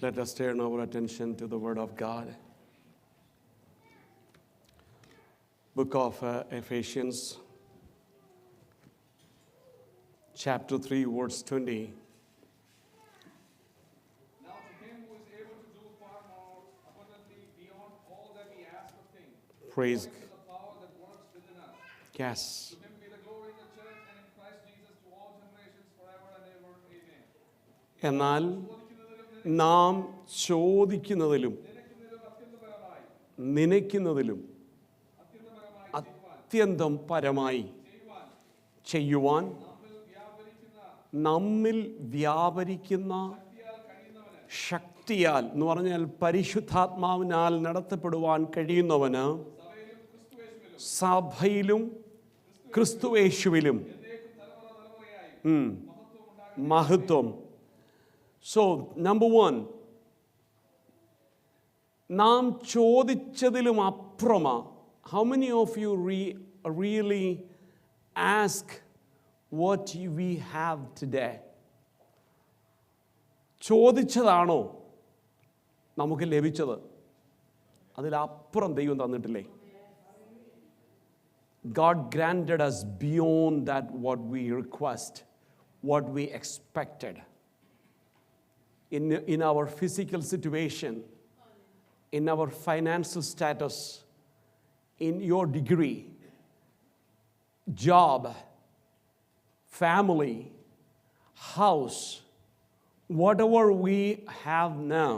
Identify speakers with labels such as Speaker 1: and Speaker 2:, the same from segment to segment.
Speaker 1: Let us turn our attention to the Word of God. Book of Ephesians, chapter 3, verse 20.
Speaker 2: Now to him who is able to do far more abundantly beyond all that we ask or think,
Speaker 1: Praise
Speaker 2: according to the power that works within us.
Speaker 1: Yes.
Speaker 2: To him be the glory in the church and in Christ Jesus to all generations forever and ever. Amen.
Speaker 1: എന്നാൽ നാം ചോദിക്കുന്നതിലും നനയ്ക്കുന്നതിലും അത്യന്തം പരമായി ചെയ്യുവാൻ നമ്മിൽ വ്യാപരിക്കുന്ന ശക്തിയാൽ എന്ന് പറഞ്ഞാൽ പരിശുദ്ധാത്മാവിനാൽ നടത്തപ്പെടുവാൻ കഴിയുന്നവന് സഭയിലും ക്രിസ്തുയേശുവിലും മഹത്വം. So, number one, നാം ചോദിച്ചതിലും അപ്പുറമാ. How many of you really ask what we have today? ചോദിച്ചതാണോ നമുക്ക് ലഭിച്ചത്? അതിലപ്പുറം ദൈവം തന്നിട്ടില്ലേ? God granted us beyond that what we request, what we expected. In our physical situation, in our financial status, in your degree, job, family, house, whatever we have now,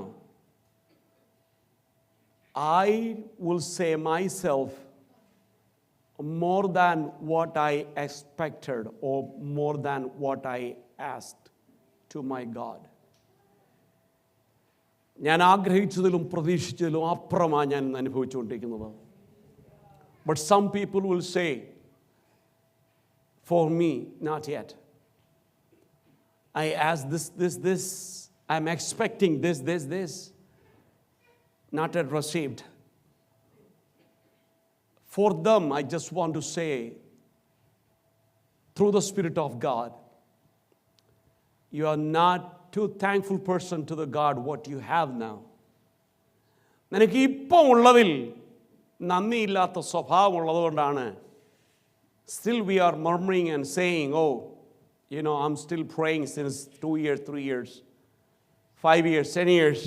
Speaker 1: I will say myself more than what I expected or more than what I asked to my God. ഞാൻ ആഗ്രഹിച്ചതിലും പ്രതീക്ഷിച്ചതിലും അപ്പുറമാണ് ഞാൻ അനുഭവിച്ചുകൊണ്ടിരിക്കുന്നത്. But some people will say, for me, not yet. I asked this, I'm expecting this, not yet received. For them, I just want to say, through the Spirit of God, you are not too thankful person to the God what you have now. നിനക്ക് ഇപ്പോൾ ഉള്ളതിൽ നന്ദിയില്ലാത്ത സ്വഭാവം ഉള്ളതുകൊണ്ടാണ് still we are murmuring and saying, oh, I'm still praying since 2 years, 3 years, 5 years, 10 years.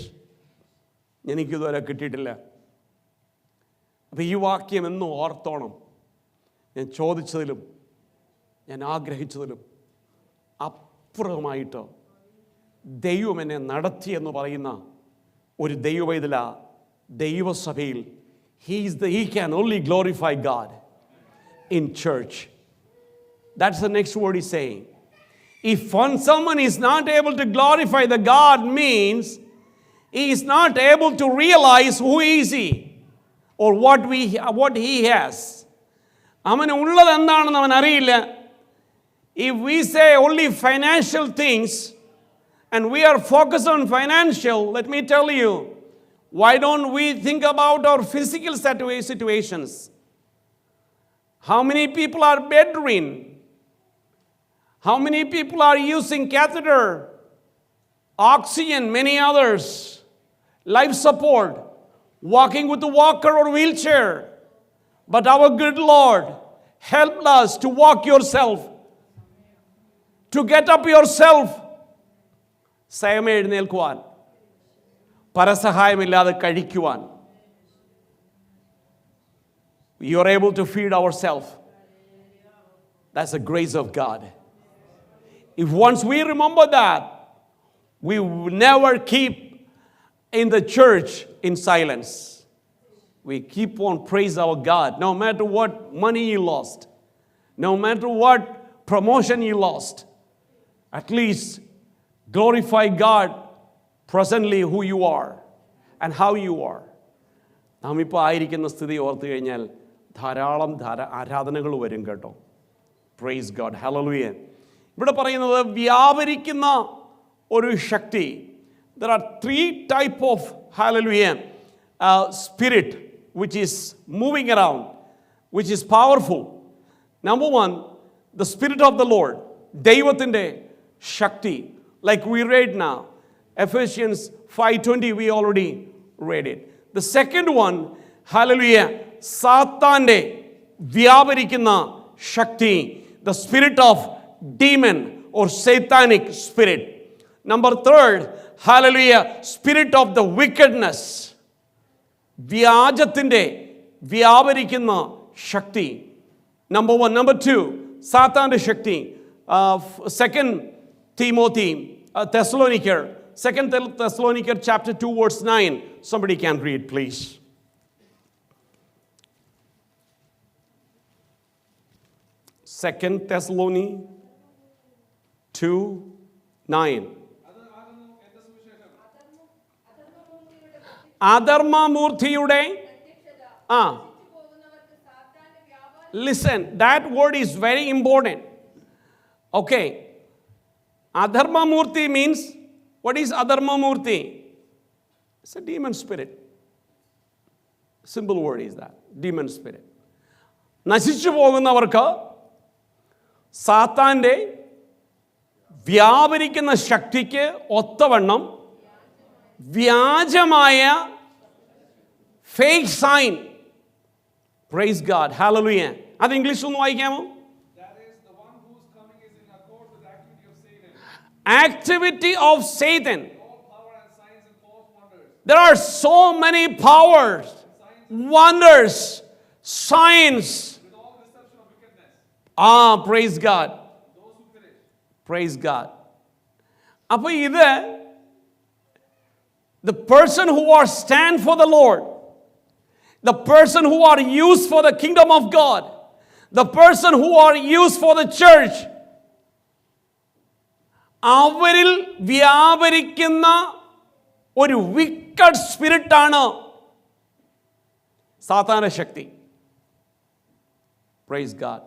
Speaker 1: എനിക്കിതുവരെ കിട്ടിയിട്ടില്ല. അപ്പം ഈ വാക്യം എന്നും ഓർത്തോണം. ഞാൻ ചോദിച്ചതിലും ഞാൻ ആഗ്രഹിച്ചതിലും അപ്പുറമായിട്ട് ദൈവം എന്നെ നടത്തിയെന്ന് പറയുന്ന ഒരു ദൈവവേദല ദൈവസഭയിൽ he can only glorify God in church. That's the next word he's saying. If someone is not able to glorify the God means he is not able to realize who is he or what he has. അവന് ഉള്ളത് എന്താണെന്ന് അവൻ അറിയില്ല. If we say only financial things and we are focused on financial, let me tell you, why don't we think about our physical situations? How many people are bedridden? How many people are using catheter, oxygen, many others, life support, walking with a walker or wheelchair? But our good Lord helped us to walk yourself, to get up yourself. സ്വയം എഴുന്നേൽക്കുവാൻ, പരസഹായമില്ലാതെ കഴിക്കുവാൻ. You are able to feed ourselves. That's the grace of God. If once we remember that, we will never keep in the church in silence. We keep on praise our God, no matter what money you lost, no matter what promotion you lost. At least glorify God presently who you are and how you are. നാം ഇപ്പോൾ ആയിരിക്കുന്ന സ്ഥിതി ഓർത്തു കഴിഞ്ഞാൽ ധാരാളം ആരാധനകൾ വരും കേട്ടോ. Price God, hallelujah. ഇവിടെ പറയുന്നത് വ്യാപരിക്കുന്ന ഒരു ശക്തി. There are 3 types of hallelujah spirit which is moving around, which is powerful. Number 1, the Spirit of the Lord, ദൈവത്തിൻ്റെ ശക്തി. Like we read now, Ephesians 5:20, we already read it. The second one, hallelujah, സാത്താൻ്റെ വ്യാപരിക്കുന്ന ശക്തി, the spirit of demon or satanic spirit. Number third, hallelujah, spirit of the wickedness. വ്യാജത്തിൻ്റെ വ്യാപരിക്കുന്ന ശക്തി. Number one. Number two, സാത്താൻ്റെ ശക്തി. Second Timothy, Second Thessalonians chapter 2 verse 9. Somebody can read, please. Second Thessalonians 2:9. അധർമ്മമൂർത്തിയുടെ listen, that word is very important. Okay. Adharmamurti means, what is Adharmamurti? It's a demon spirit. Simple word is that, demon spirit. നശിച്ചു പോകുന്നവർക്ക് സാത്താൻ്റെ വ്യാപരിക്കുന്ന ശക്തിക്ക് ഒത്തവണ്ണം വ്യാജമായ fake sign. Praise God, hallelujah. അത് English ഒന്ന് വായിക്കാമോ?
Speaker 2: That is, the one whose coming is in accord with the activity of Satan.
Speaker 1: Activity of Satan.
Speaker 2: All power and signs and false wonders.
Speaker 1: There are so many powers, wonders, signs.
Speaker 2: With all deception of wickedness.
Speaker 1: Praise God.
Speaker 2: Those who finish.
Speaker 1: Praise God. അപ്പോൾ ഇത് the person who are stand for the Lord, the person who are used for the kingdom of God, the person who are used for the church, അവരിൽ വ്യാപരിക്കുന്ന ഒരു wicked സ്പിരിറ്റാണ് സാത്താന്റെ ശക്തി. Praise God.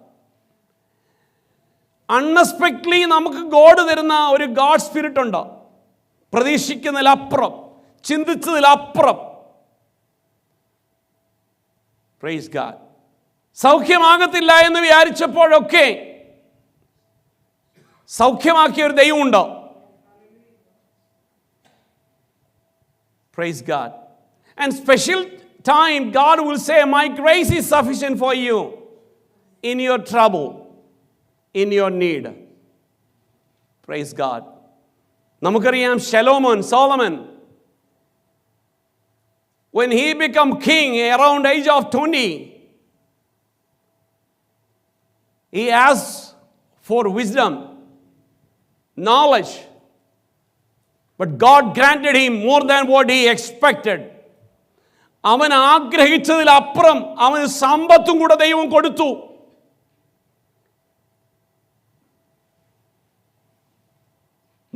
Speaker 1: അൺഎക്സ്പെക്ട്ലി നമുക്ക് God തരുന്ന ഒരു God spirit ഉണ്ട്. പ്രതീക്ഷിക്കുന്നതിലപ്പുറം, ചിന്തിച്ചതിലപ്പുറം. Praise God. സൗഖ്യമാകത്തില്ല എന്ന് വിചാരിച്ചപ്പോഴൊക്കെ സൗഖ്യമാക്കിയ ഒരു ദൈവമുണ്ടോ? Praise God. And special time God will say, my grace is sufficient for you in your trouble, in your need. Praise God. നമുക്കറിയാം Solomon, when he became king around age of 20, he asked for wisdom, knowledge, but God granted him more than what he expected. അവൻ ആഗ്രഹിച്ചതിലപ്പുറം അവന് സമ്പത്തും കൂടെ ദൈവം കൊടുത്തു.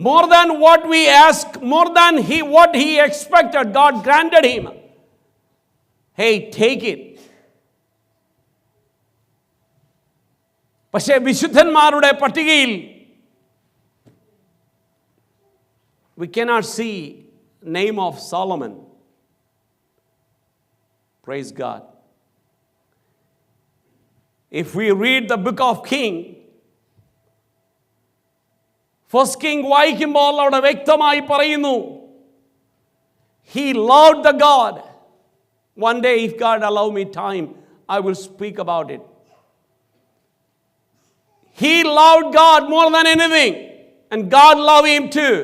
Speaker 1: More than what we ask, more than what he expected, God granted him. Hey, take it. പക്ഷേ വിശുദ്ധന്മാരുടെ പട്ടികയിൽ we cannot see name of Solomon. Praise God. If we read the book of King, First King വായിക്കുമ്പോൾ അവിടെ വ്യക്തമായി പറയുന്നു, he loved the God. One day, if God allow me time, I will speak about it. He loved God more than anything, and God loved him too.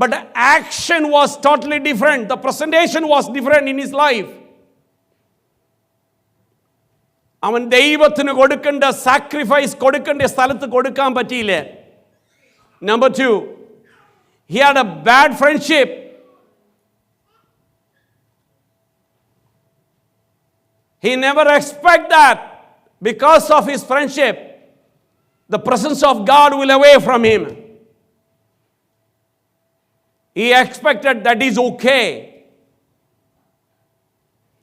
Speaker 1: But the action was totally different. The presentation was different in his life. അവൻ ദൈവത്തിന് കൊടുക്കേണ്ട sacrifice കൊടുക്കേണ്ട സ്ഥലത്ത് കൊടുക്കാൻ പറ്റിയില്ല. Number two, he had a bad friendship. He never expected that because of his friendship, the presence of God will away from him. He expected that is okay.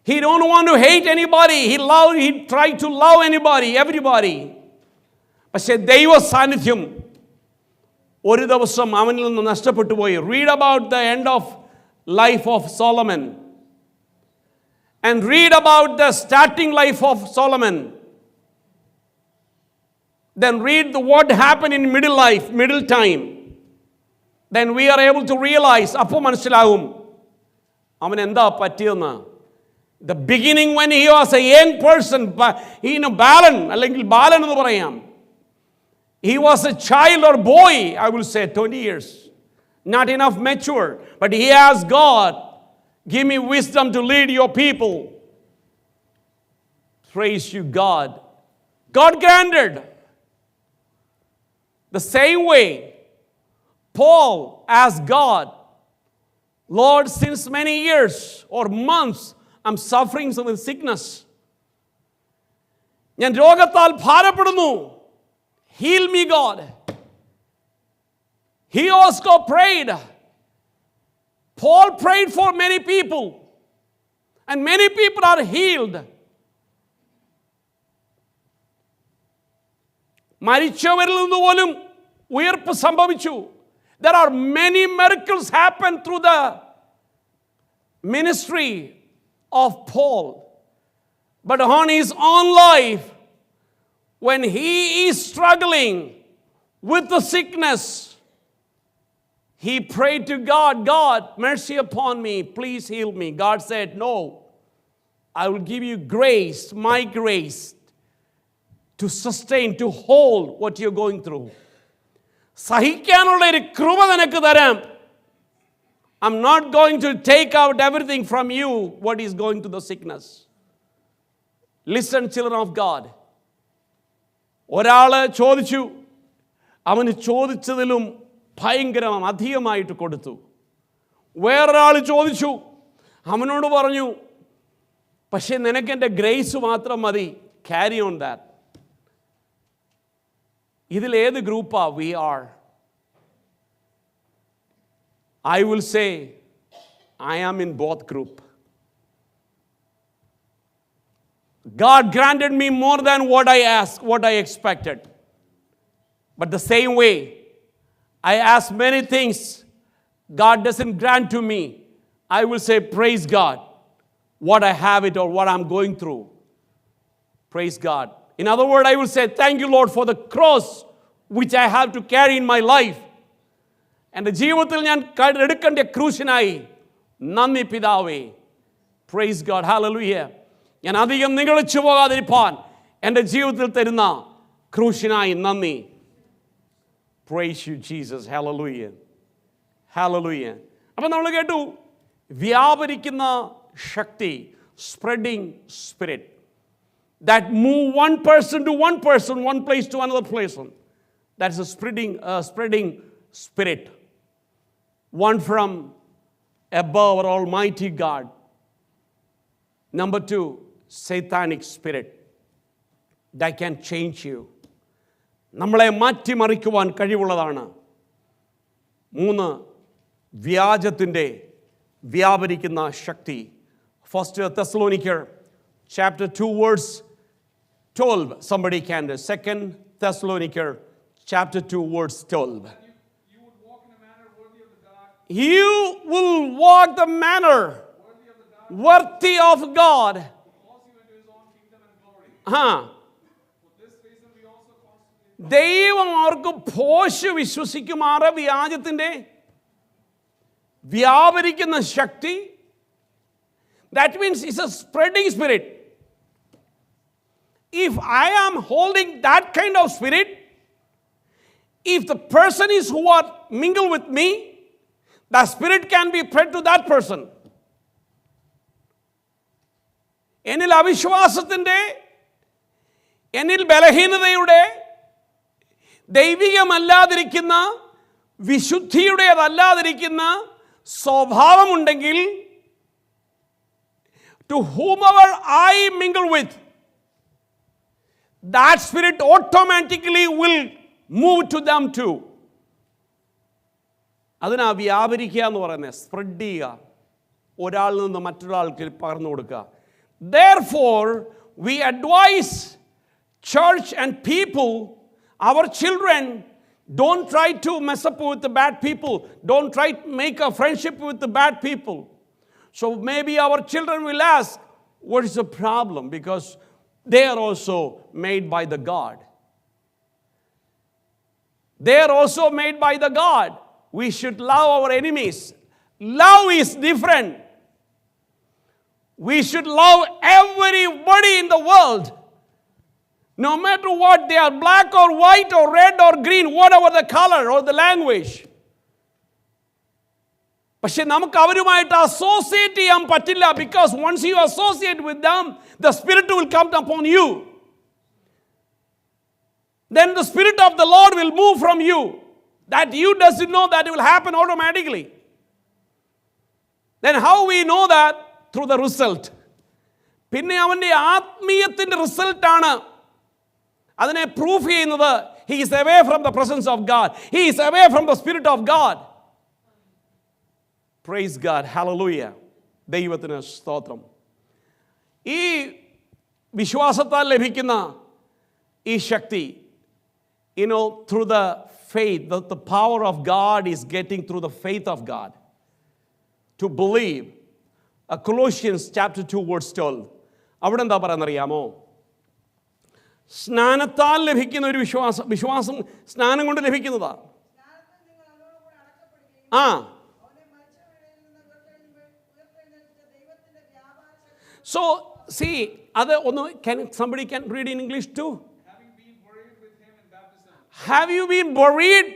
Speaker 1: He don't want to hate anybody. He tried to love anybody, everybody. പക്ഷേ ദൈവ സാന്നിധ്യം ഒരു ദിവസം അവനിൽ നിന്ന് നഷ്ടപ്പെട്ടു പോയി. Read about the end of life of Solomon and read about the starting life of Solomon. Then read what happened in middle life, middle time. then we are able to realize, അപ്പോൾ മനസ്സിലാകും അവൻ എന്താ പറ്റിയെന്ന്. The beginning when he was a young person, ബാലൻ അല്ലെങ്കിൽ ബാലൻ എന്ന് പറയാം. He was a child or boy, I will say 20 years. Not enough mature, but he asked God, give me wisdom to lead your people. Praise you, God. God granted. The same way, Paul asked God, Lord, since many years or months, I'm suffering with sickness. ഞാൻ രോഗത്താൽ ഭാരപ്പെടുന്നു. Heal me, God. He also prayed. Paul prayed for many people, and many people are healed. മരിച്ചവരിൽ നിന്ന് പോലും ഉയർപ്പ് സംഭവിച്ചു. There are many miracles happen through the ministry of Paul. But on his own life, when he is struggling with the sickness, he prayed to God, God, mercy upon me, please heal me. God said, no, I will give you grace, my grace, to sustain, to hold what you're going through. സഹിക്കാനുള്ള ഒരു കൃപ നിനക്ക് തരാം. I'm not going to take out everything from you what is going to the sickness. Listen, children of God. ഒരാൾ ചോദിച്ചു, അവന് ചോദിച്ചതിലും ഭയങ്കരം അധികമായിട്ട് കൊടുത്തു. വേറൊരാൾ ചോദിച്ചു, അവനോട് പറഞ്ഞു, പക്ഷേ നിനക്കെൻ്റെ ഗ്രേസ് മാത്രം മതി, ക്യാരി ഓൺ ദാറ്റ്. ഇതിലേത് ഗ്രൂപ്പാ we are? I will say, I am in both group. God granted me more than what I asked, what I expected. But the same way, I ask many things, God doesn't grant to me. I will say, praise God, what I have it or what I'm going through. Praise God. In other words, I will say, thank you, Lord, for the cross which I have to carry in my life. എൻ്റെ ജീവിതത്തിൽ ഞാൻ എടുക്കേണ്ട ക്രൂശിനായി നന്ദി പിതാവേ. Praise God, hallelujah. ഞാൻ അധികം നിഗളിച്ചു പോകാതിരിപ്പാൻ എൻ്റെ ജീവിതത്തിൽ തരുന്ന ക്രൂശിനായി നന്ദി. Praise you Jesus, hallelujah, hallelujah. അപ്പം നമ്മൾ കേട്ടു വ്യാപരിക്കുന്ന ശക്തി, spreading spirit, that move one person to one person, one place to another place. That's a spreading spirit. One from above our Almighty God. Number two, satanic spirit that can change you. നമ്മളെ മാറ്റിമറിക്കുവാൻ കഴിവുള്ളതാണ്. മൂന്ന്, വ്യാജത്തിൻ്റെ വ്യാപരിക്കുന്ന ശക്തി. First Thessalonians chapter 2 verse 12. Somebody can. 2 Thessalonians chapter 2 verse 12.
Speaker 2: You would walk in a manner worthy of the God.
Speaker 1: You will walk the manner worthy of God.
Speaker 2: Calls you into his own kingdom and glory. For this reason we also constantly
Speaker 1: ദൈവം അവർക്ക് posh വിശ്വസിക്കുമാറ് വ്യാജത്തിൻ്റെ വ്യാപരിക്കുന്ന ശക്തി. That means it's a spreading spirit. If I am holding that kind of spirit, if the person is who are mingle with me, the spirit can be spread to that person. എന്നിൽ അവിശ്വാസത്തിൻ്റെ, എന്നിൽ ബലഹീനതയുടെ, ദൈവികമല്ലാതിരിക്കുന്ന, വിശുദ്ധിയുടേതല്ലാതിരിക്കുന്ന സ്വഭാവമുണ്ടെങ്കിൽ, to whomever I mingle with, that spirit automatically will move to them too. അതിനാ വ്യാപരിക്കുക എന്ന് പറയുന്നത്, spread ചെയ്യുക, ഒരാളിൽ നിന്ന് മറ്റൊരാൾക്ക് പകർന്നു കൊടുക്കുക. Therefore, we advise church and people, our children, don't try to mess up with the bad people. Don't try to make a friendship with the bad people. So maybe our children will ask, what is the problem? Because they are also made by the God. They are also made by the God. We should love our enemies. Love is different. We should love everybody in the world. No matter what, they are black or white or red or green, whatever the color or the language. പക്ഷെ നമുക്ക് അവരുമായിട്ട് associate ചെയ്യാൻ പറ്റില്ല. Because once you associate with them, the Spirit will come upon you. Then the Spirit of the Lord will move from you. That you doesn't know that it will happen automatically. Then how we know that? Through the result. പിന്നെ അവൻ്റെ ആത്മീയത്തിൻ്റെ റിസൾട്ടാണ് അതിനെ proof ചെയ്യുന്നത്. He is away from the presence of God. He is away from the Spirit of God. Praise God. Hallelujah. ദൈവത്തിന് സ്തോത്രം. ഈ വിശ്വാസത്താൽ ലഭിക്കുന്ന ഈ ശക്തി, through the faith, the power of God is getting through the faith of God. To believe. Colossians chapter 2 verse 12. അവിടെ എന്താ പറയുന്നറിയാമോ? സ്നാനത്താൽ ലഭിക്കുന്ന ഒരു വിശ്വാസം സ്നാനം കൊണ്ട് ലഭിക്കുന്നതാണ്. So, see, can somebody can read in English too?
Speaker 2: Having been buried with him in baptism.
Speaker 1: Have you been buried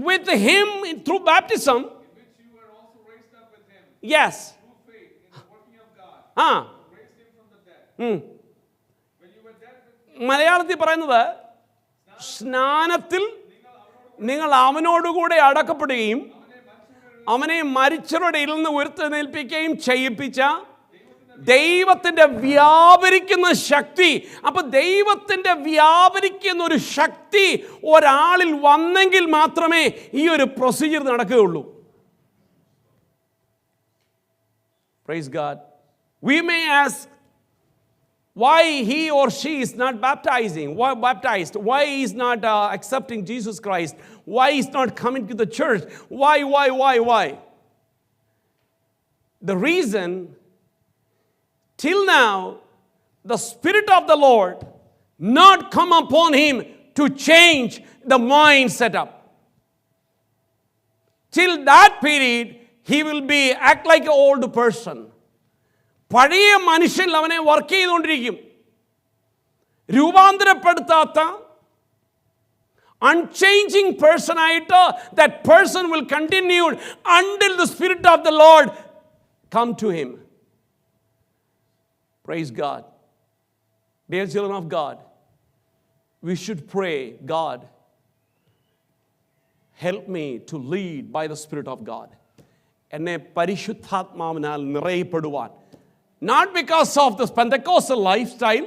Speaker 1: with him through baptism?
Speaker 2: In which you were also raised up with him.
Speaker 1: Yes.
Speaker 2: Through faith in the working of God. Raised him from the dead. When you were dead with him.
Speaker 1: മലയാളത്തിൽ പറയുന്നത് സ്നാനത്തിൽ നിങ്ങൾ അവനോടുകൂടെ അടക്കപ്പെടുകയും അവനെ മരിച്ചവരുടെ ഇടയിൽ നിന്ന് ഉയർത്തെഴുന്നേൽപ്പിക്കുകയും ചെയ്യിപ്പിച്ച ദൈവത്തിൻ്റെ വ്യാപരിക്കുന്ന ശക്തി. അപ്പം ദൈവത്തിൻ്റെ വ്യാപരിക്കുന്ന ഒരു ശക്തി ഒരാളിൽ വന്നെങ്കിൽ മാത്രമേ ഈ ഒരു പ്രൊസീജിയർ നടക്കുകയുള്ളൂ. Praise God. We may ask why he or she is not baptized, why he is not accepting Jesus Christ, why he is not coming to the church, why? The reason, till now, the Spirit of the Lord not come upon him to change the mind setup. Till that period, he will act like an old person. പഴയ മനുഷ്യൻ അവനെ work ചെയ്തുകൊണ്ടിരിക്കും. രൂപാന്തരപ്പെടുത്താത്ത unchanging personായിട്ട് that person will continue until the Spirit of the Lord come to him. Praise God. Dear children of God, we should pray, God, help me to lead by the Spirit of God. എന്നെ പരിശുദ്ധാത്മാവിനാൽ നിറയപ്പെടുവാൻ. Not because of this Pentecostal lifestyle,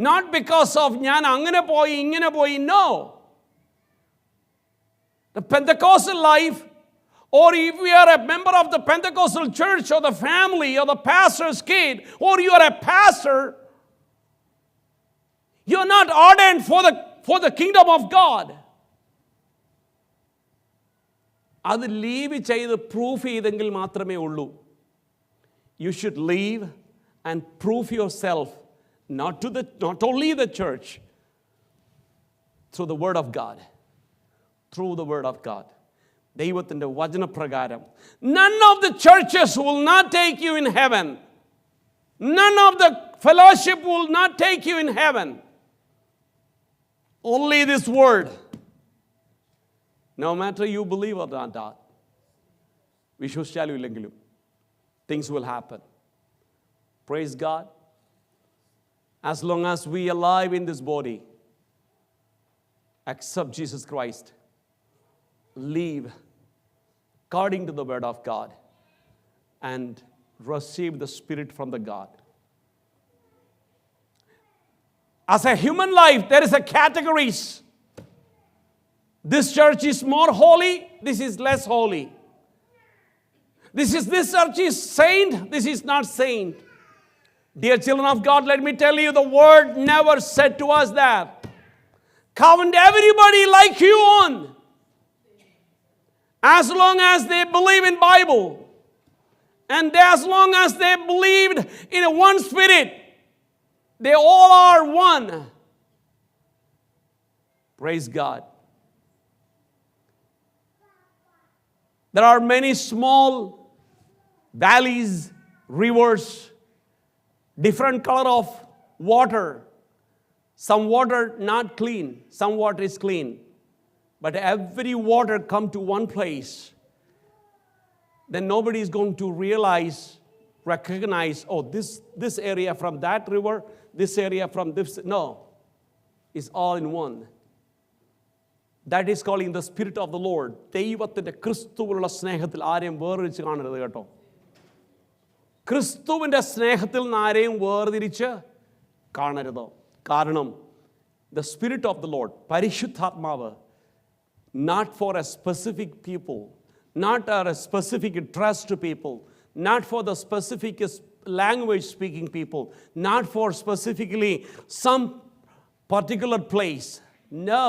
Speaker 1: not because of ഞാൻ അങ്ങനെ പോയി ഇങ്ങനെ പോയി. No. The Pentecostal life, or if you are a member of the Pentecostal church or the family or the pastor's kid, or you are a pastor, you are not ordained for the kingdom of God. അത് leave ചെയ്ത് proof ചെയ്തെങ്കിൽ മാത്രമേ ഉള്ളൂ. You should leave and prove yourself not only the church, through the word of God. Through the word of God. ദൈവത്തിൻ്റെ വചനപ്രകാരം. None of the churches will not take you in heaven. None of the fellowship will not take you in heaven. Only this word. No matter you believe or not, വിശ്വസിച്ചാലും things will happen. Praise God. As long as we are alive in this body, accept Jesus Christ. Live according to the word of God and receive the Spirit from the God. As a human life, there is a categories. This church is more holy, this is less holy. This church is saint, this is not saint. Dear children of God, let me tell you, the word never said to us that. Count everybody like you on. As long as they believe in Bible, and as long as they believed in one Spirit, they all are one. Praise God. There are many small valleys, rivers, different color of water. Some water not clean, some water is clean. But every water come to one place. Then nobody is going to recognize, oh, this area from that river, this area from this. No, it's all in one. That is calling the Spirit of the Lord. ദൈവത്തിൻ്റെ ക്രിസ്തുവിലുള്ള സ്നേഹത്തിൽ ആരെയും വേർതിരിച്ച് കാണരുത് കേട്ടോ. ക്രിസ്തുവിൻ്റെ സ്നേഹത്തിൽ നിന്ന് ആരെയും വേർതിരിച്ച് കാണരുത്. കാരണം the Spirit of the Lord, പരിശുദ്ധാത്മാവ്, not for a specific people, not a specific interest people, not for the specific language speaking people, not for specifically some particular place. No,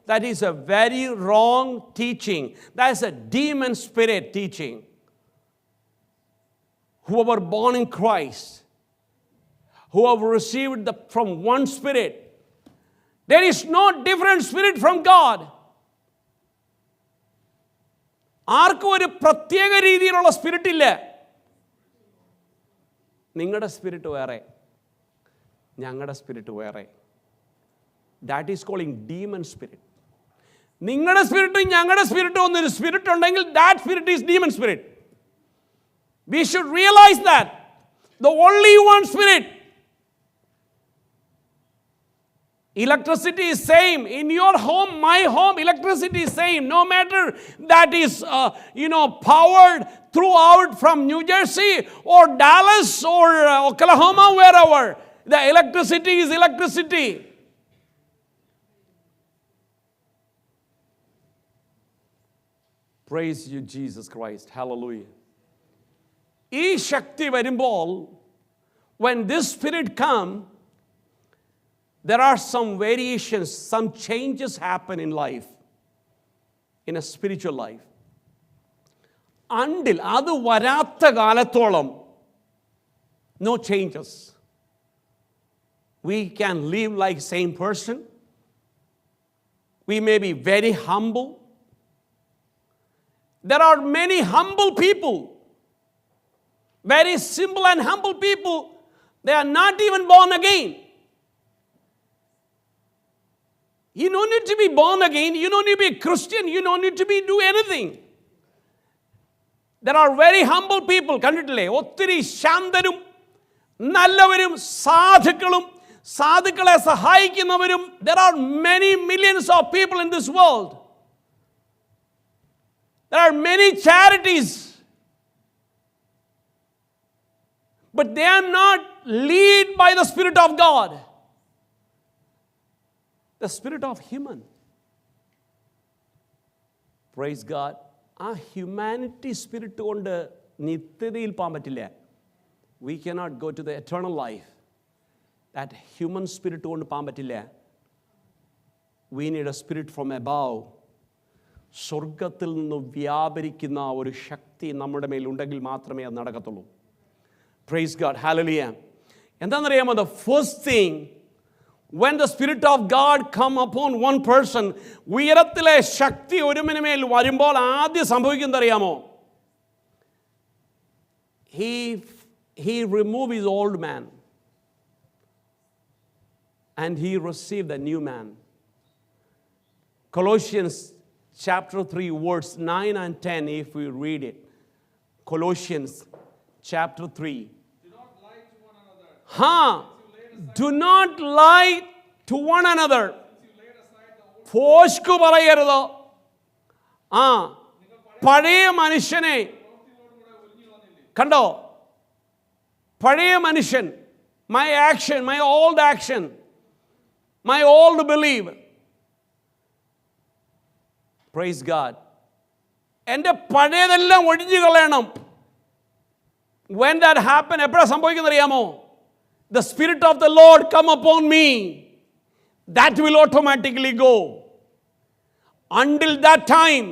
Speaker 1: that is a very wrong teaching. That is a demon spirit teaching. Whoever born in Christ, whoever received from one Spirit, there is no different spirit from God. ആർക്കും ഒരു പ്രത്യേക രീതിയിലുള്ള spirit ഇല്ല. നിങ്ങളുടെ spirit വേറെ, ഞങ്ങളുടെ spirit വേറെ. That is calling demon spirit. നിങ്ങളുടെ സ്പിരിറ്റും ഞങ്ങളുടെ സ്പിരിറ്റും ഒന്നൊരു സ്പിരിറ്റ് ഉണ്ടെങ്കിൽ that spirit is demon spirit. We should realize that the only one Spirit. Electricity is same in your home, my home. Electricity is same. No matter that is powered throughout from New Jersey or Dallas or Oklahoma, wherever. The electricity is electricity. Praise you, Jesus Christ. Hallelujah. ഈ ശക്തി വരുമ്പോൾ, when this spirit come, there are some variations, some changes happen in life, in a spiritual life. Until അത് വരാത്ത കാലത്തോളം no changes. We can live like same person. We may be very humble. There are many humble people. Very simple and humble people, they are not even born again. You don't need to be born again. You don't need to be a Christian. You don't need to do anything. There are very humble people. കണ്ടിട്ടില്ലേ? ഒത്തിരി ശാന്തരും നല്ലവരും സാധുക്കളും സാധുക്കളെ സഹായിക്കുന്നവരും. There are many millions of people in this world. There are many charities. But they are not led by the Spirit of God. The spirit of human. Praise God. ആ humanity spirit കൊണ്ട് നിത്യതയിൽ പോകാൻ പറ്റില്ല. We cannot go to the eternal life. That human spirit കൊണ്ട് പോകാൻ പറ്റില്ല. We need a spirit from above. സ്വർഗത്തിൽ നിന്ന് വ്യാപരിക്കുന്ന ഒരു ശക്തി നമ്മുടെ മേൽ ഉണ്ടെങ്കിൽ മാത്രമേ അത് നടക്കത്തുള്ളൂ. Praise God. Hallelujah. എന്താണെന്നറിയാമോ? The first thing, when the Spirit of God come upon one person, ഉയരത്തിലെ ശക്തി ഒരുവന് മേൽ വരുമ്പോൾ ആദ്യം സംഭവിക്കുന്നത് അറിയാമോ? He remove his old man and he received a new man. Colossians chapter 3 verse 9 and 10, if we read it. Colossians chapter 3. Do not lie to one another. പോഷ്കു പറയരുത്. പഴയ മനുഷ്യനെ കണ്ടോ? പഴയ മനുഷ്യൻ, my action, my old action, my old belief. Praise God. എൻ്റെ പഴയതെല്ലാം ഒഴിഞ്ഞു കളയണം. When that happen, എപ്പോഴാണ് സംഭവിക്കുന്നത് അറിയാമോ? The Spirit of the Lord come upon me. That will automatically go. Until that time,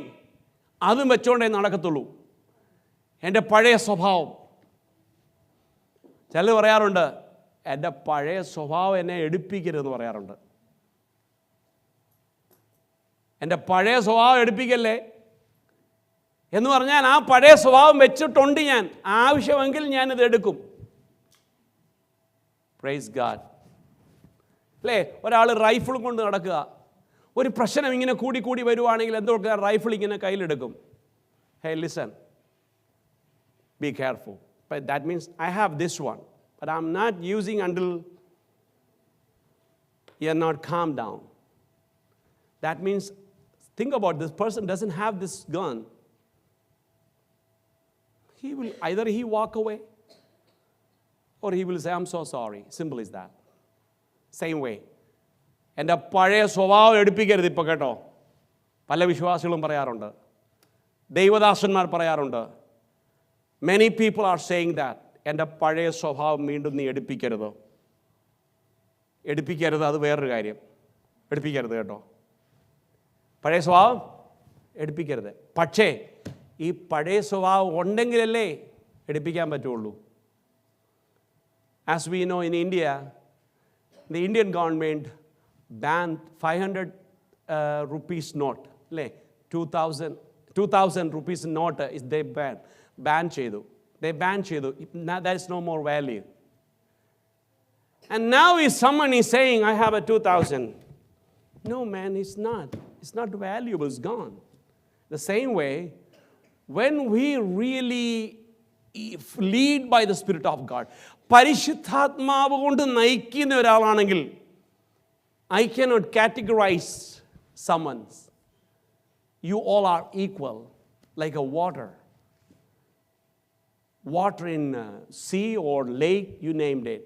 Speaker 1: അതും വെച്ചോണ്ടേ നടക്കത്തുള്ളൂ. എൻ്റെ പഴയ സ്വഭാവം. ചിലർ പറയാറുണ്ട്, എൻ്റെ പഴയ സ്വഭാവം എന്നെ എടുപ്പിക്കരുതെന്ന് പറയാറുണ്ട്. എൻ്റെ പഴയ സ്വഭാവം എടുപ്പിക്കല്ലേ. എന്ന് പറഞ്ഞാൽ ആ പഴയ സ്വഭാവം വെച്ചിട്ടുണ്ട് ഞാൻ, ആവശ്യമെങ്കിൽ ഞാനിത് എടുക്കും. Praise God. അല്ലേ, ഒരാൾ റൈഫിളും കൊണ്ട് നടക്കുക, ഒരു പ്രശ്നം ഇങ്ങനെ കൂടി കൂടി വരുവാണെങ്കിൽ എന്തൊക്കെ റൈഫിൾ ഇങ്ങനെ കയ്യിലെടുക്കും. ഹേ listen, be careful. But that means I have this one, but I'm not using until you're not calm down. That means, think about this person doesn't have this gun. He will either he walk away or he will say, I'm so sorry. Simple as that. Same way. എൻ്റെ പഴയ സ്വഭാവം എടുപ്പിക്കരുത് ഇപ്പോൾ കേട്ടോ. പല വിശ്വാസികളും പറയാറുണ്ട്, ദൈവദാസന്മാർ പറയാറുണ്ട്. Many people are saying that. എൻ്റെ പഴയ സ്വഭാവം വീണ്ടും നീ എടുപ്പിക്കരുത്. എടുപ്പിക്കരുത്, അത് വേറൊരു കാര്യം. എടുപ്പിക്കരുത് കേട്ടോ, പഴയ സ്വഭാവം എടുപ്പിക്കരുത്. പക്ഷേ ഈ പഴയ സ്വഭാവം ഉണ്ടെങ്കിലല്ലേ എടുപ്പിക്കാൻ പറ്റുള്ളൂ. As we know in India, the Indian government banned 500 rupees note. അല്ലേ, 2000 rupees note is they ban ചെയ്തു. They ban ചെയ്തു. There is no more value. And now if someone is saying, I have a 2000. No man, it's not. It's not valuable, it's gone. The same way, when we really lead by the Spirit of God, പരിശുദ്ധാത്മാവ് കൊണ്ട് നയിക്കുന്ന ഒരാളാണെങ്കിൽ, I cannot categorize someone. You all are equal, like a water in sea or lake, you named it.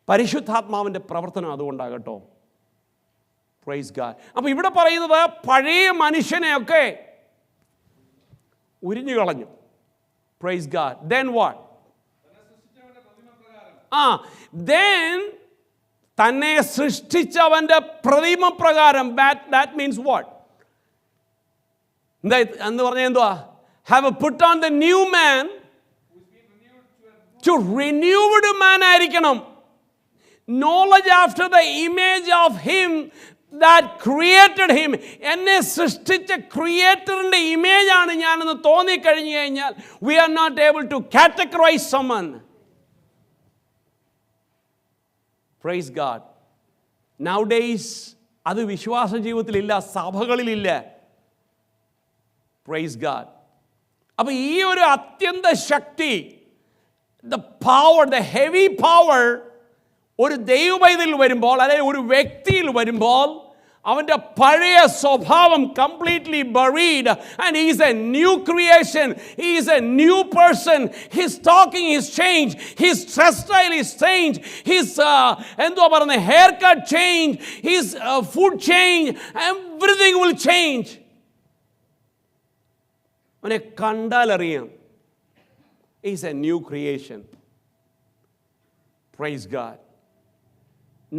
Speaker 1: പരിശുദ്ധാത്മാവിൻ്റെ പ്രവർത്തനം അതുകൊണ്ടാകട്ടോ. Praise God. അപ്പോൾ ഇവിടെ പറയുന്നത് പഴയ മനുഷ്യനെയൊക്കെ ഉരിഞ്ഞു കളഞ്ഞു. Praise God. Then what? Then തന്നെ സൃഷ്ടിച്ചവൻ്റെ പ്രതിമപ്രകാരം. That means what? എന്ന് പറഞ്ഞാൽ എന്തുവാ? Have put on the new man. To renewed man ആയിരിക്കണം. Knowledge after the image of him that created him. എന്നെ സൃഷ്ടിച്ച ക്രിയേറ്ററിൻ്റെ ഇമേജാണ് ഞാനെന്ന് തോന്നിക്കഴിഞ്ഞു കഴിഞ്ഞാൽ we are not able to categorize someone. Praise God. Nowadays അത് വിശ്വാസ ജീവിതത്തിലില്ല, സഭകളിലില്ല. Praise God. അപ്പോൾ ഈ ഒരു അത്യന്ത ശക്തി, the power, the heavy power ഒരു ദൈവപൈതലിൽ വരുമ്പോൾ, അല്ലെങ്കിൽ ഒരു വ്യക്തിയിൽ വരുമ്പോൾ, അവൻ്റെ പഴയ സ്വഭാവം completely buried and he is a new creation. He is a new person. His talking is changed. His dress style is changed. His എന്തുവാ പറയുന്നത്, haircut change. His food change. Everything will change. അവനെ കണ്ടാൽ അറിയാം, he is a new creation. Praise God.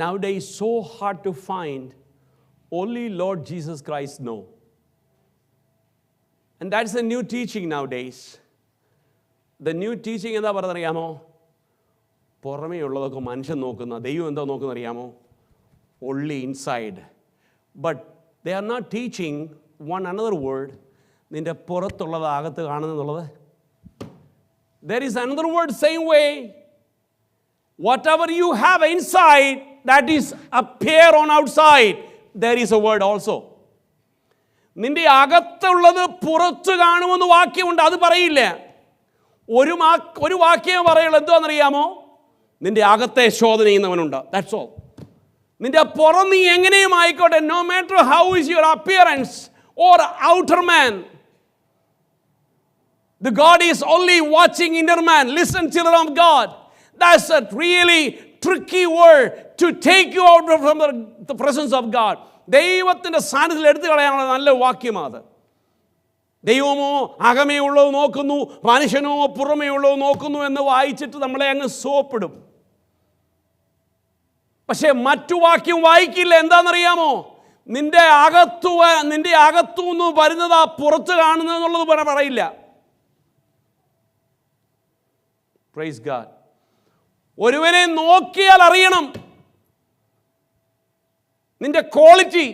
Speaker 1: Nowadays so hard to find. Only Lord Jesus Christ know. And that's a new teaching nowadays. The new teaching എന്താ പറയുന്നറിയാമോ? പുറമേ ഉള്ളതൊക്കെ മനുഷ്യൻ നോക്കുന്ന, ദൈവം എന്താ നോക്കുന്നറിയാമോ? Only inside. But they are not teaching one another word. നിൻ്റെ പുറത്തുള്ളത് അകത്ത് കാണുന്നുള്ളത്. There is another word same way. Whatever you have inside, that is appear on outside. There is a word also. നിന്റെ അകത്തുള്ളത് പുറത്ത് കാണുമെന്ന് വാക്യമുണ്ട്, അത് പറയില്ല. ഒരു വാക്യം പറയുള്ളൂ, എന്താണെന്നറിയാമോ? നിന്റെ അകത്തെ ശോധന ചെയ്യുന്നവനുണ്ട്. That's all. നിന്റെ പുറം നീ എങ്ങനെയും ആയിക്കോട്ടെ, no matter how is your appearance or outer man, the God is only watching inner man. Listen, children of God, that's a really tricky word to take you out from the presence of God. ദൈവത്തിൻ്റെ സാന്നിധ്യത്തിൽ എടുത്തു കളയാനുള്ള നല്ല വാക്യമാണ്. ദൈവമോ അകമേ ഉള്ളത് നോക്കുന്നു, മനുഷ്യനോ പുറമേ ഉള്ളത് നോക്കുന്നു എന്ന് വായിച്ചിട്ട് നമ്മളെ അങ്ങ് സോപ്പിടും. പക്ഷേ മറ്റു വാക്യം വായിക്കില്ല. എന്താണെന്നറിയാമോ? നിന്റെ അകത്തുനിന്ന് വരുന്നതാ പുറത്ത് കാണുന്നതെന്നുള്ളത് പറയില്ല. Praise God. ഒരുവനെ നോക്കിയാൽ അറിയണം നിന്റെ ക്വാളിറ്റി.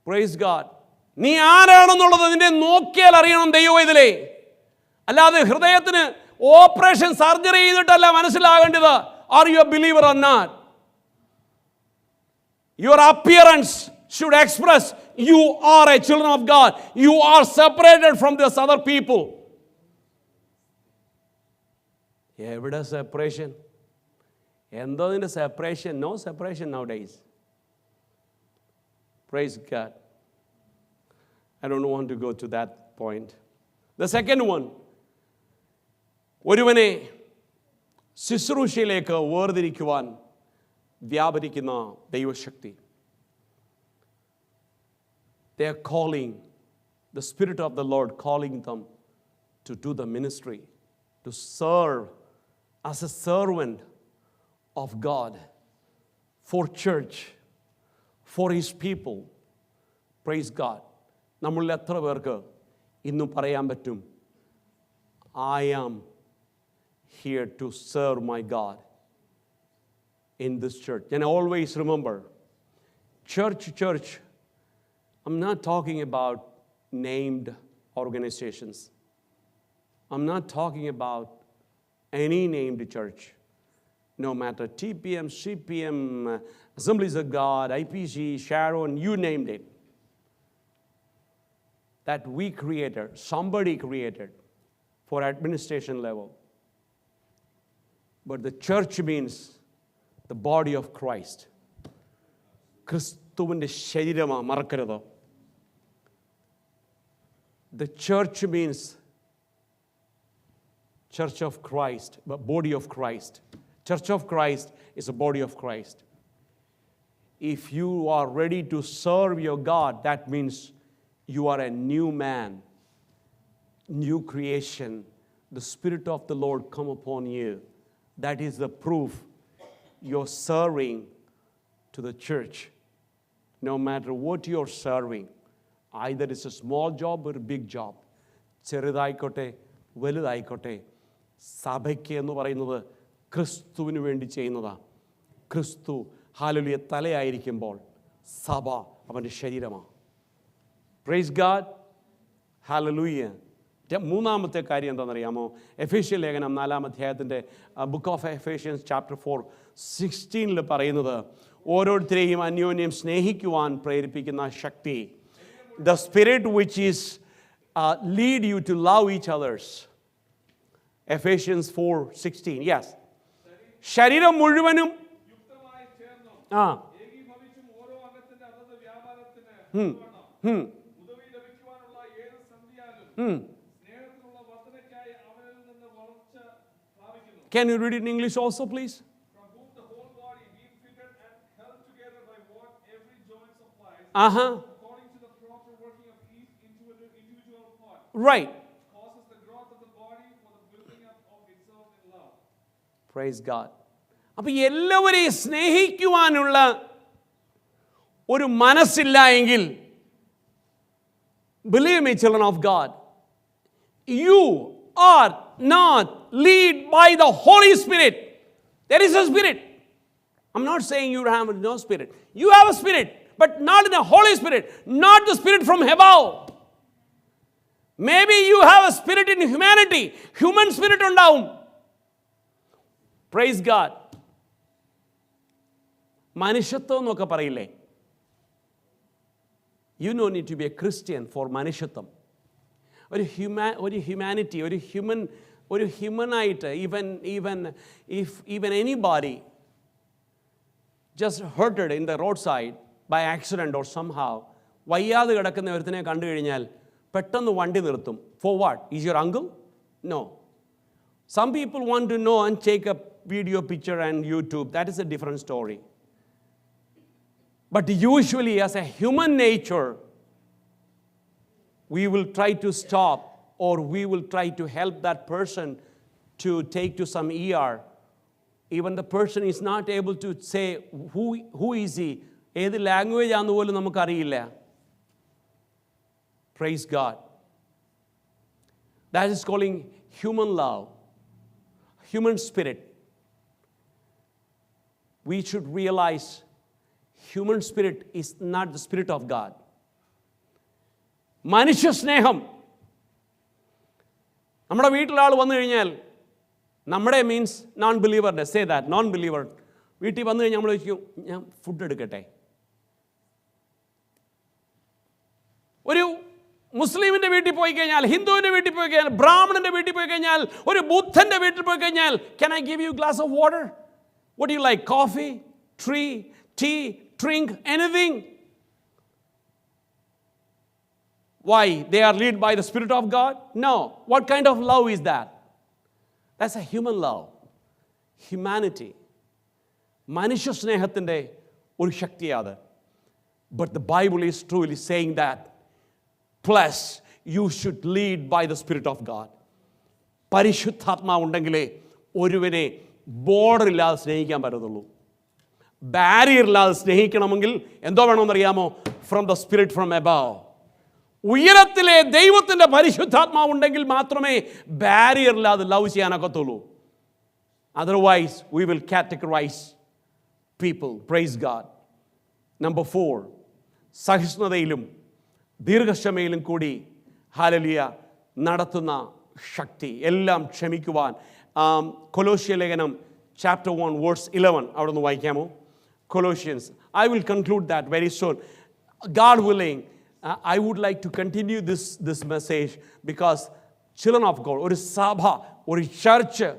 Speaker 1: Praise God. നീ ആരാണെന്നുള്ളത് നിന്നെ നോക്കിയാൽ അറിയണം ദൈവവേദലേ. അല്ലാതെ ഹൃദയത്തിന് ഓപ്പറേഷൻ സർജറി ചെയ്തിട്ടല്ല മനസ്സിലാകേണ്ടത്. Are you a believer or not? Your appearance should express you are a children of God. You are separated from these other people. എവിടെ സെപ്പറേഷൻ? എന്തോ ഇതിൻ്റെ separation? No separation nowadays. Praise God. I don't want to go to that point. The second one, ഒരുവനെ ശുശ്രൂഷയിലേക്ക് വേർതിരിക്കുവാൻ വ്യാപരിക്കുന്ന ദൈവശക്തി. They are calling, the Spirit of the Lord calling them to do the ministry, to serve as a servant of God for church, for His people. Praise God. നമ്മളിൽ എത്ര പേർക്ക് ഇന്നും പറയാൻ പറ്റും, I am here to serve my God in this church? And always remember, church, I'm not talking about named organizations. I'm not talking about any named church. No matter TPM, CPM, Assemblies of God, IPC, Sharon, you named it. That we created, somebody created for administration level. But the church means the body of Christ. ക്രിസ്തുവിൻ്റെ ശരീരമാണ്, മറക്കരുത്. The church means Church of Christ, but body of Christ. Church of Christ is a body of Christ. If you are ready to serve your God, that means you are a new man, new creation. The Spirit of the Lord come upon you. That is the proof you're serving to the church. No matter what you're serving, either it's a small job or a big job. ചെറുതായിക്കോട്ടെ വലുതായിക്കോട്ടെ, സഭയ്ക്ക് എന്ന് പറയുന്നത് ക്രിസ്തുവിന് വേണ്ടി ചെയ്യുന്നതാണ്. ക്രിസ്തു hallelujah തലയായിരിക്കുമ്പോൾ സഭ അവൻ്റെ ശരീരമാണ്. Price God. ഹല്ലേലൂയ. മൂന്നാമത്തെ കാര്യം എന്താണെന്നറിയാമോ? എഫേസ്യ ലേഖനം 4-ാം അധ്യായത്തിൻ്റെ ബുക്ക് ഓഫ് എഫേഷ്യൻസ് ചാപ്റ്റർ 4:16 പറയുന്നത്, ഓരോരുത്തരെയും അന്യോന്യം സ്നേഹിക്കുവാൻ പ്രേരിപ്പിക്കുന്ന ശക്തി. The spirit which is lead you to love each others. Ephesians 4:16. Yes. ശരീരം മുഴുവനും
Speaker 2: യുക്തമായി ചേർന്നും ഏകീഭവിച്ചും ഓരോ അംഗത്തിന്റെ അതത് വ്യാപാരത്തിന് ഉദവി ലഭിക്കുവാനുള്ള ഏത് സന്ധിയാലും സ്നേഹത്തിലുള്ള വർദ്ധനയ്ക്കായി അവനിൽ നിന്ന് വളർച്ച പ്രാപിക്കുന്നു.
Speaker 1: Can you read it in English also, please?
Speaker 2: From whom the whole body being fitted and held together by what every joint supplies, according to the proper working of each individual part,
Speaker 1: Right.
Speaker 2: causes the growth of the body for the building up of itself in love.
Speaker 1: Praise God. അപ്പോൾ എല്ലാവരെയും സ്നേഹിക്കുവാനുള്ള ഒരു മനസ്സില്ല എങ്കിൽ, believe me, children of God, you are not led by the Holy Spirit. There is a spirit. I'm not saying you have no spirit. You have a spirit, but not in the Holy Spirit, not the spirit from above. Maybe you have a spirit in humanity. Human spirit ഉണ്ടാവും. Praise God. മനുഷ്യത്വം എന്നൊക്കെ പറയില്ലേ? You don't need to be a Christian for മനുഷ്യത്വം. ഒരു humanity, ഒരു ഹ്യൂമനായിട്ട്, even anybody just hurted in the roadside by accident or somehow, വയ്യാതെ കിടക്കുന്ന ഒരുത്തനെ കണ്ടു കഴിഞ്ഞാൽ പെട്ടെന്ന് വണ്ടി നിർത്തും. For what? Is your uncle? No. Some people want to know and take a video picture and YouTube. That is a different story. But usually, as a human nature, we will try to stop, or we will try to help that person to take to some ER. Even the person is not able to say who is he, ഏത് language ആണെന്ന് പോലും നമുക്കറിയില്ല. Praise God. That is calling human love, human spirit. We should realize human spirit is not the Spirit of God. മനുഷ്യ സ്നേഹം. നമ്മുടെ വീട്ടിലാൾ വന്നു കഴിഞ്ഞാൽ, നമ്മുടെ മീൻസ് നോൺ ബിലീവറിൻ്റെ, സേ ദാറ്റ് നോൺ ബിലീവർ വീട്ടിൽ വന്നു കഴിഞ്ഞാൽ നമ്മൾ ചോദിക്കും, ഞാൻ ഫുഡ് എടുക്കട്ടെ. ഒരു മുസ്ലിമിൻ്റെ വീട്ടിൽ പോയി കഴിഞ്ഞാൽ, ഹിന്ദുവിൻ്റെ വീട്ടിൽ പോയി കഴിഞ്ഞാൽ, ബ്രാഹ്മണൻ്റെ വീട്ടിൽ പോയി കഴിഞ്ഞാൽ, ഒരു ബുദ്ധൻ്റെ വീട്ടിൽ പോയി കഴിഞ്ഞാൽ, can I give you a glass of water? What do you like? Coffee, tea, drink, anything? Why? They are led by the Spirit of God? No. What kind of love is that? That's a human love. Humanity. മനുഷ്യ സ്നേഹത്തിൻ്റെ ഒരു ശക്തിയാണ്. But the Bible is truly saying that plus you should lead by the Spirit of God. പരിശുദ്ധാത്മാവ് ഉണ്ടെങ്കിലേ ഒരുവനെ border ഇല്ലാതെ സ്നേഹിക്കാൻ പറ്റത്തുള്ളൂ. ബാരിയർ ഇല്ലാതെ സ്നേഹിക്കണമെങ്കിൽ എന്തോ വേണമെന്നറിയാമോ? From the spirit from above. ഉയരത്തിലെ ദൈവത്തിൻ്റെ പരിശുദ്ധാത്മാവ് ഉണ്ടെങ്കിൽ മാത്രമേ ബാരിയർ ഇല്ലാതെ ലവ് ചെയ്യാനൊക്കത്തുള്ളൂ. Otherwise we will categorize people. Praise God. Number 4, സഹിഷ്ണുതയിലും ദീർഘക്ഷമയിലും കൂടി ഹല്ലേലൂയ നടത്തുന്ന ശക്തി. എല്ലാം ക്ഷമിക്കുവാൻ. കൊലോസ്യ ലേഖനം chapter 1 verse 11 അവിടെ നിന്ന് വായിക്കാമോ? Colossians. I will conclude that very soon. God willing, I would like to continue this message because children of God, ഒരു സഭ, ഒരു church,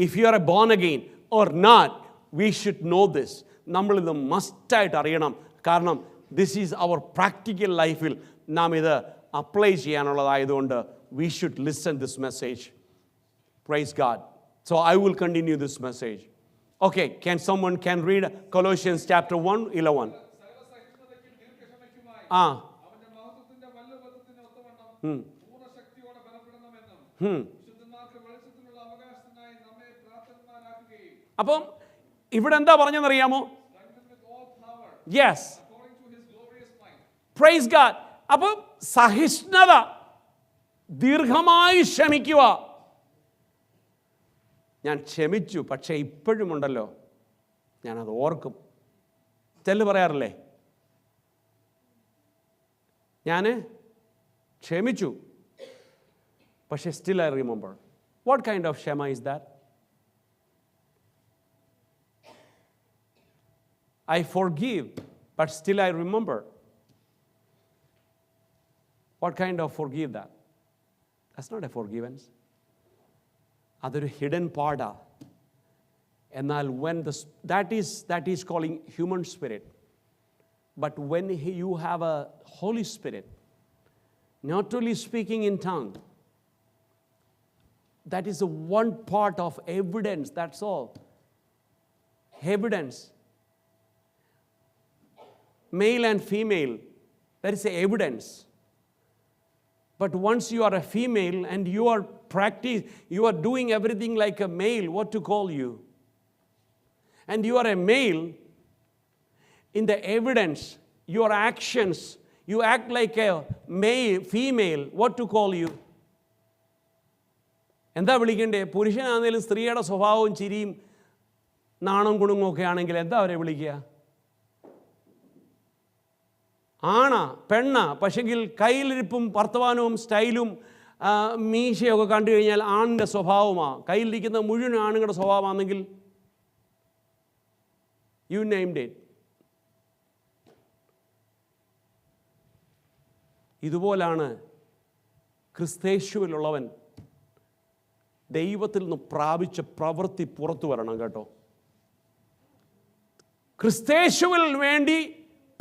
Speaker 1: if you are born again or not, we should know this. നമ്മളിത് മസ്റ്റായിട്ട് അറിയണം. കാരണം this is our practical ലൈഫിൽ നാം ഇത് apply ചെയ്യാനുള്ളതായതുകൊണ്ട് we should listen this message. Praise God. So I will continue this message. Okay, someone can read Colossians chapter 1:11.
Speaker 2: അവന്റെ മഹത്വത്തിന്റെ വല്ലഭത്വത്തിന് ഒത്തവണ്ണം പൂർണ്ണശക്തിയോടെ ബലപ്പെടണമെന്നും വിശുദ്ധന്മാർക്ക് വെളിച്ചത്തിനുള്ള അവകാശത്തിനായി നമ്മെ പ്രാപ്തന്മാരാക്കുകയും.
Speaker 1: അപ്പം ഇവിടെ എന്താ പറഞ്ഞെന്നറിയാമോ? Yes, praise God. അപ്പം സഹിഷ്ണുത, ദീർഘമായി ക്ഷമിക്കുക. ഞാൻ ക്ഷമിച്ചു, പക്ഷേ ഇപ്പോഴും ഉണ്ടല്ലോ, ഞാനത് ഓർക്കും. ചെല്ല് പറയാറില്ലേ, ഞാൻ ക്ഷമിച്ചു, പക്ഷേ still I remember. What kind of ക്ഷമ is that? I forgive, but still I remember. What kind of forgive that? That's not a forgiveness. അതൊരു ഹിഡൻ പാർട്ടാ. എന്നാൽ when that is calling human spirit. But when you have a Holy Spirit, not only speaking in tongue, that is the one part of evidence, that's all. Evidence. Male and female, that is evidence. But once you are a female and you are doing everything like a male, what to call you? And you are a male, in the evidence, your actions, you act like a female, what to call you? എന്താ വിളിക്കണ്ടേ? പുരുഷനാണെങ്കിലും സ്ത്രീയുടെ സ്വഭാവവും ചിരിയും നാണം കുണുങ്ങും ഒക്കെ ആണെങ്കിൽ എന്താ അവരെ വിളിക്കുക? ആണാ പെണ്ണാ? പക്ഷെങ്കിൽ കയ്യിലിരിപ്പും വർത്തമാനവും സ്റ്റൈലും മീശയൊക്കെ കണ്ടു കഴിഞ്ഞാൽ ആണിൻ്റെ സ്വഭാവമാണ്. കയ്യിലിരിക്കുന്ന മുഴുവൻ ആണുങ്ങളുടെ സ്വഭാവമാണെങ്കിൽ യു നെയിംഡ് ഇറ്റ്. ഇതുപോലാണ് ക്രിസ്തേശുവിലുള്ളവൻ ദൈവത്തിൽ നിന്ന് പ്രാപിച്ച പ്രവൃത്തി പുറത്തു വരണം കേട്ടോ. ക്രിസ്തേശുവിൽ വേണ്ടി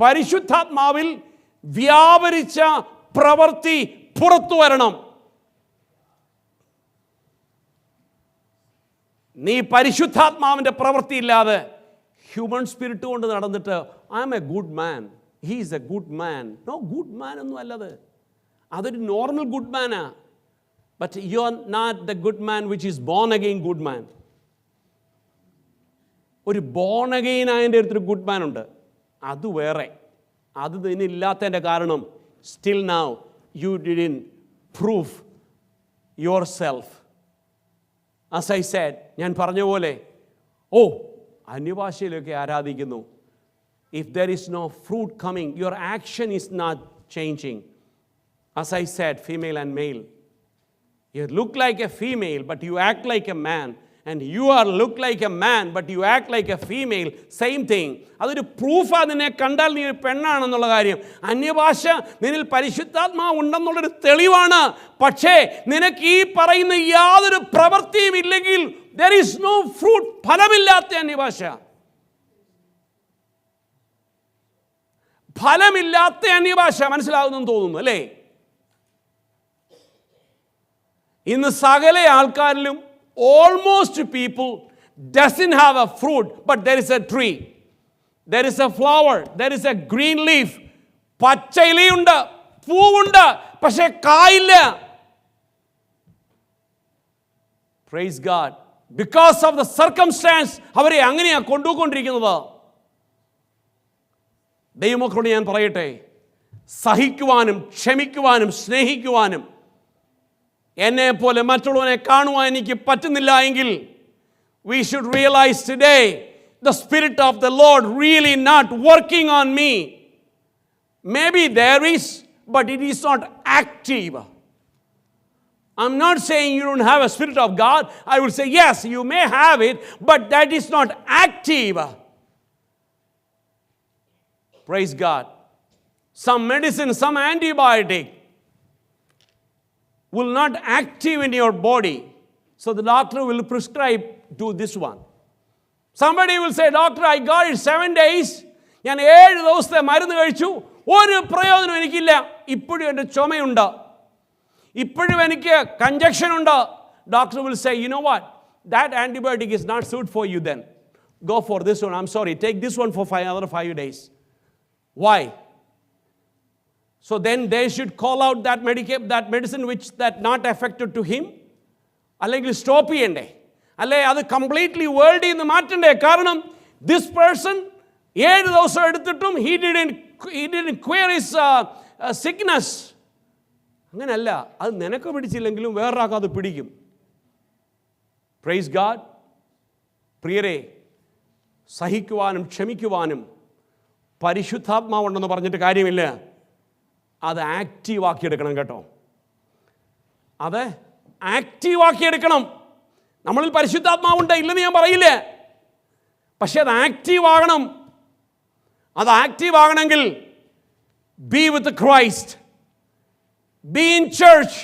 Speaker 1: പരിശുദ്ധാത്മാവിൽ വ്യാപരിച്ച പ്രവൃത്തി പുറത്തു വരണം. നീ പരിശുദ്ധാത്മാവിൻ്റെ പ്രവൃത്തി ഇല്ലാതെ ഹ്യൂമൻ സ്പിരിറ്റ് കൊണ്ട് നടന്നിട്ട് I am a good man, he is a good man. No, good man ഒന്നും അല്ലത്. അതൊരു നോർമൽ ഗുഡ് മാനാ. But you are not the good man which is born again good man. ഒരു ബോൺ അഗെയിൻ ആയതിൻ്റെ അടുത്തൊരു good man ഉണ്ട്, അത് വേറെ. അത് ഇതിനില്ലാത്തതിൻ്റെ കാരണം still now you didn't prove yourself. As I said, ഞാൻ പറഞ്ഞ പോലെ അന്യഭാഷയിലൊക്കെ ആരാധിക്കുന്നു. If there is no fruit coming, your action is not changing. As I said, female and male. You look like a female, but you act like a man. And you are look like a man, but you act like a female. Same thing. അതൊരു പ്രൂഫാണ്. നിന്നെ കണ്ടാൽ നീ ഒരു പെണ്ണാണെന്നുള്ള കാര്യം. അന്യഭാഷ നിന്നിൽ പരിശുദ്ധാത്മാവ് ഉണ്ടെന്നുള്ളൊരു തെളിവാണ്. പക്ഷേ നിനക്ക് ഈ പറയുന്ന യാതൊരു പ്രവൃത്തിയും ഇല്ലെങ്കിൽ there is no fruit, ഫലമില്ലാത്ത അന്യഭാഷ. ഫലമില്ലാത്ത അന്യഭാഷ. മനസ്സിലാകുന്നെന്ന് തോന്നുന്നു അല്ലേ? ഇന്ന് സകല ആൾക്കാരിലും almost people doesn't have a fruit, but there is a tree, there is a flower, there is a green leaf. പച്ച ഇലയുണ്ട്, പൂവുണ്ട്, പക്ഷേ കായില്ല. Praise God. Because of the circumstance അവരെ അങ്ങനെയാണ് കൊണ്ടുപോയിക്കൊണ്ടിരിക്കുന്നത്. ദൈവമക്കളോട് ഞാൻ പറയട്ടെ, സഹിക്കുവാനും ക്ഷമിക്കുവാനും സ്നേഹിക്കുവാനും എന്നെ പോലെ മറ്റുള്ളവനെ കാണുവാൻ എനിക്ക് പറ്റുന്നില്ല എങ്കിൽ we should realize today the Spirit of the Lord really not working on me. Maybe there is, but it is not active. I'm not saying you don't have a Spirit of God. I will say yes, you may have it, but that is not active. Praise God. Some medicine, some antibiotic will not active in your body. So the doctor will prescribe to this one. Somebody will say, doctor, I got it 7 days. ഞാൻ 7 ദിവസത്തെ മരുന്ന് കഴിച്ചു, ഒരു പ്രയോജനം എനിക്കില്ല. ഇപ്പോഴും എൻ്റെ ചുമയുണ്ട്, ഇപ്പോഴും എനിക്ക് കഞ്ചക്ഷൻ ഉണ്ട്. Doctor will say, you know what? That antibiotic is not suit for you then. Go for this one. I'm sorry. Take this one for another 5 days. Why? So then they should call out that medicine which that not affected to him. അല്ലെങ്കിൽ stop ചെയ്യണ്ടേ? അല്ലെ അത് completely വേൾഡിൽ നിന്ന് മാറ്റണ്ടേ? കാരണം this person 7 ദിവസം എടുത്തിട്ടും he didn't cure his sickness. അങ്ങനെയല്ല. അത് നിനക്ക് പിടിച്ചില്ലെങ്കിലും വേറൊരാൾക്ക് അത് പിടിക്കും. Praise God. പ്രിയരെ, സഹിക്കുവാനും ക്ഷമിക്കുവാനും പരിശുദ്ധാത്മാവുണ്ടെന്ന് പറഞ്ഞിട്ട് കാര്യമില്ല. അത് ആക്റ്റീവാക്കിയെടുക്കണം കേട്ടോ. അത് ആക്റ്റീവാക്കിയെടുക്കണം. നമ്മളിൽ പരിശുദ്ധാത്മാവുണ്ട്, ഇല്ലെന്ന് ഞാൻ പറയില്ലേ, പക്ഷെ അത് ആക്റ്റീവ് ആകണം. അത് ആക്റ്റീവ് ആകണമെങ്കിൽ be with Christ, be in church.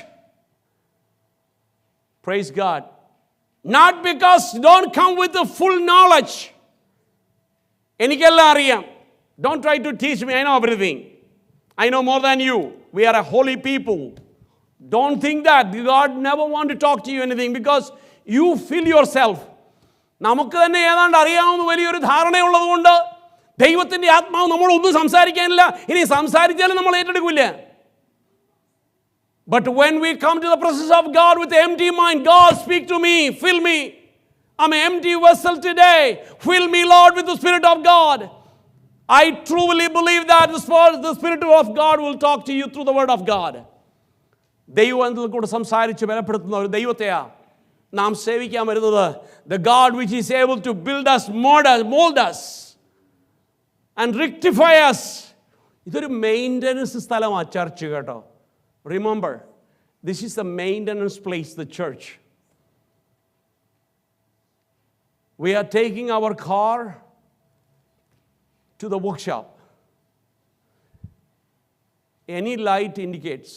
Speaker 1: Praise God. Not because don't come with full knowledge. എനിക്കെല്ലാം അറിയാം. Don't try to teach me. I know everything. I know more than you. We are a holy people. Don't think that. God never want to talk to you anything because you feel yourself. നമുക്ക് തന്നെ ഏതാണ്ട് അറിയാവുന്ന വലിയൊരു ധാരണയുള്ളതുകൊണ്ട് ദൈവത്തിൻ്റെ ആത്മാവ് നമ്മളൊന്നും സംസാരിക്കാനില്ല. ഇനി സംസാരിച്ചാലും നമ്മൾ ഏറ്റെടുക്കില്ല. But when we come to the presence of God with an empty mind, God, speak to me, fill me. I'm an empty vessel today. Fill me, Lord, with the Spirit of God. I truly believe that the Spirit of God will talk to you through the Word of God. ദൈവത്തിൽ കൂടെ സംസാരിച്ച് ബലപ്പെടുത്തുന്ന ഒരു ദൈവത്തെയാണ് നാം സേവിക്കാൻ വരുന്നത്. The God which is able to build us, mold us and rectify us. ഇതൊരു maintenance സ്ഥലമാണ് ചർച്ച് കേട്ടോ. Remember, this is the maintenance place, the church. We are taking our car to the workshop. Any light indicates.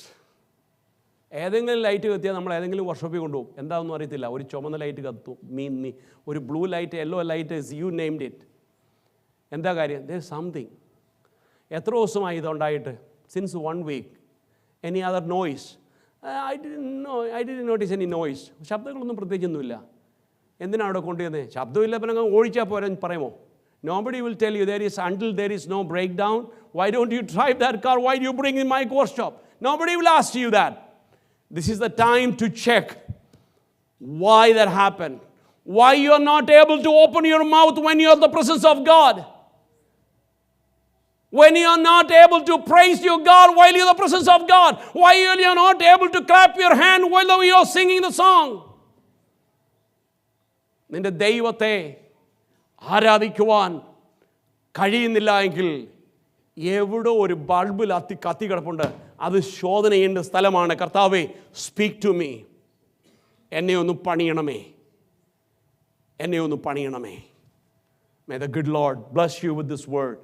Speaker 1: ഏതെങ്കിലും light കത്തിയാൽ നമ്മൾ ഏതെങ്കിലും വർക്ക്ഷോപ്പിൽ കൊണ്ടുപോകും. എന്താണെന്നും അറിയത്തില്ല. ഒരു ചുമന്ന ലൈറ്റ് കത്തും, ഒരു blue light, yellow light, you named it. എന്താ കാര്യം? There something. എത്ര ദിവസമായി ഇതുണ്ടായിട്ട്? Since 1 week. Any other noise? I didn't notice any noise. ശബ്ദങ്ങളൊന്നും പ്രത്യേകിച്ചൊന്നുമില്ല. എന്തിനാണ് അവിടെ കൊണ്ടുവന്നത്? ശബ്ദമില്ല, പിന്നെ ഓടിച്ചാൽ പോരാൻ പറയുമോ? Nobody will tell you until there is no breakdown. Why don't you drive that car? Why do you bring in my workshop? Nobody will ask you that. This is the time to check why that happened. Why you are not able to open your mouth when you are in the presence of God. When you are not able to praise your God while you are in the presence of God. Why you are not able to clap your hand while you are singing the song. നിന്റെ ദൈവത്തെ ആരാധിക്കുവാൻ കഴിയുന്നില്ല എങ്കിൽ എവിടെ ഒരു ബൾബിൽ കത്തി കിടപ്പുണ്ട്, അത് ശോധന ചെയ്യേണ്ട സ്ഥലമാണ്. കർത്താവേ, സ്പീക്ക് ടു മീ, എന്നെ ഒന്ന് പണിയണമേ, എന്നെ ഒന്ന് പണിയണമേ. May the good Lord bless you with this word.